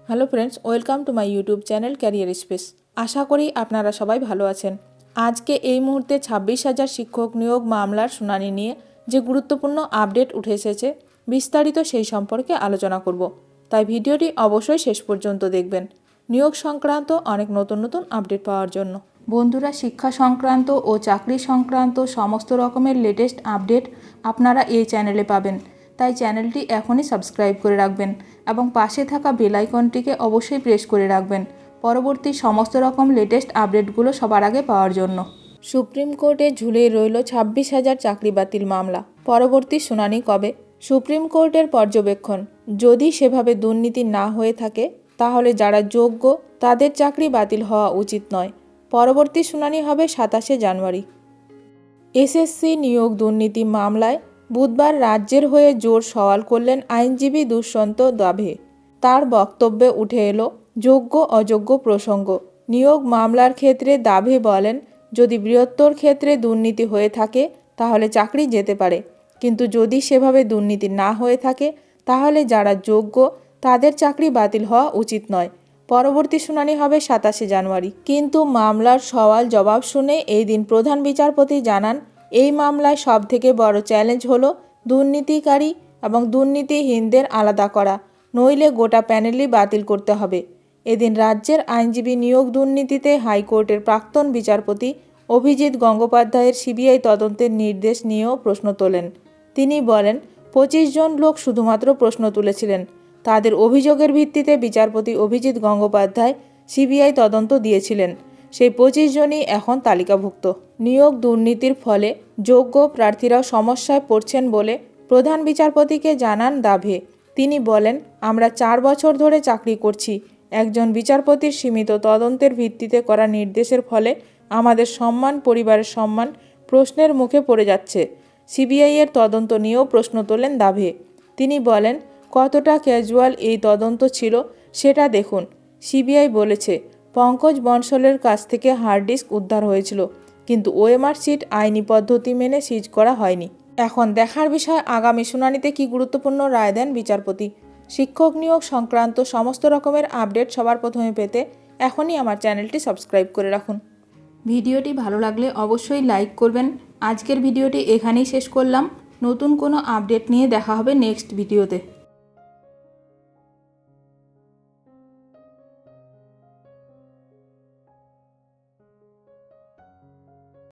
Hello friends, welcome to my YouTube channel career space. আশা করি আপনারা সবাই ভালো আছেন। আজকে এই মুহূর্তে 26,000 শিক্ষক নিয়োগ মামলার শুনানি নিয়ে যে গুরুত্বপূর্ণ আপডেট উঠে এসেছে, বিস্তারিত সেই সম্পর্কে আলোচনা করব। তাই ভিডিওটি অবশ্যই শেষ পর্যন্ত দেখবেন নিয়োগ সংক্রান্ত অনেক নতুন নতুন আপডেট পাওয়ার জন্য। বন্ধুরা, শিক্ষা সংক্রান্ত ও চাকরি সংক্রান্ত সমস্ত রকমের লেটেস্ট আপডেট আপনারা এই চ্যানেলে পাবেন। তাই চ্যানেলটি এখনই সাবস্ক্রাইব করে রাখবেন এবং পাশে থাকা বেল আইকনটিকে অবশ্যই প্রেস করে রাখবেন পরবর্তী সমস্ত রকম লেটেস্ট আপডেটগুলো সবার আগে পাওয়ার জন্য। সুপ্রিম কোর্টে ঝুলে রইল 26,000 চাকরি বাতিল মামলা। পরবর্তী শুনানি কবে? সুপ্রিম কোর্টের পর্যবেক্ষণ, যদি সেভাবে দুর্নীতি না হয়ে থাকে তাহলে যারা যোগ্য তাদের চাকরি বাতিল হওয়া উচিত নয়। পরবর্তী শুনানি হবে 27শে জানুয়ারি। এসএসসি নিয়োগ দুর্নীতি মামলায় বুধবার রাজ্যের হয়ে জোর সওয়াল করলেন আইনজীবী দুষ্যন্ত দাভে। তার বক্তব্যে উঠে এলো যোগ্য অযোগ্য প্রসঙ্গ। নিয়োগ মামলার ক্ষেত্রে দাভে বলেন, যদি বৃহত্তর ক্ষেত্রে দুর্নীতি হয়ে থাকে তাহলে চাকরি যেতে পারে, কিন্তু যদি সেভাবে দুর্নীতি না হয়ে থাকে তাহলে যারা যোগ্য তাদের চাকরি বাতিল হওয়া উচিত নয়। পরবর্তী শুনানি হবে 27শে জানুয়ারি। কিন্তু মামলার সওয়াল জবাব শুনে এই দিন প্রধান বিচারপতি জানান, এই মামলায় সবথেকে বড় চ্যালেঞ্জ হলো দুর্নীতিকারী এবং দুর্নীতিহীনদের আলাদা করা, নইলে গোটা প্যানেলই বাতিল করতে হবে। এদিন রাজ্যের আইনজীবী নিয়োগ দুর্নীতিতে হাইকোর্টের প্রাক্তন বিচারপতি অভিজিৎ গঙ্গোপাধ্যায়ের সিবিআই তদন্তের নির্দেশ নিয়েও প্রশ্ন তোলেন। তিনি বলেন, 25 জন লোক শুধুমাত্র প্রশ্ন তুলেছিলেন। তাদের অভিযোগের ভিত্তিতে বিচারপতি অভিজিৎ গঙ্গোপাধ্যায় সিবিআই তদন্ত দিয়েছিলেন। সেই 25 জনই এখন তালিকাভুক্ত। নিয়োগ দুর্নীতির ফলে যোগ্য প্রার্থীরাও সমস্যায় পড়ছেন বলে প্রধান বিচারপতিকে জানান দাভে। তিনি বলেন, আমরা 4 বছর ধরে চাকরি করছি। একজন বিচারপতির সীমিত তদন্তের ভিত্তিতে করা নির্দেশের ফলে আমাদের সম্মান, পরিবারের সম্মান প্রশ্নের মুখে পড়ে যাচ্ছে। সিবিআইয়ের তদন্ত নিয়েও প্রশ্ন তোলেন দাভে। তিনি বলেন, কতটা ক্যাজুয়াল এই তদন্ত ছিল সেটা দেখুন। সিবিআই বলেছে, পঙ্কজ বনশলের কাছ থেকে হার্ড ডিস্ক উদ্ধার হয়েছিল, কিন্তু ওএমআর শিট আইনি পদ্ধতি মেনে সিজ করা হয়নি। এখন দেখার বিষয় আগামী শুনানিতে কী গুরুত্বপূর্ণ রায় দেন বিচারপতি। শিক্ষক নিয়োগ সংক্রান্ত সমস্ত রকমের আপডেট সবার প্রথমে পেতে এখনই আমার চ্যানেলটি সাবস্ক্রাইব করে রাখুন। ভিডিওটি ভালো লাগলে অবশ্যই লাইক করবেন। আজকের ভিডিওটি এখানেই শেষ করলাম। নতুন কোনো আপডেট নিয়ে দেখা হবে নেক্সট ভিডিওতে।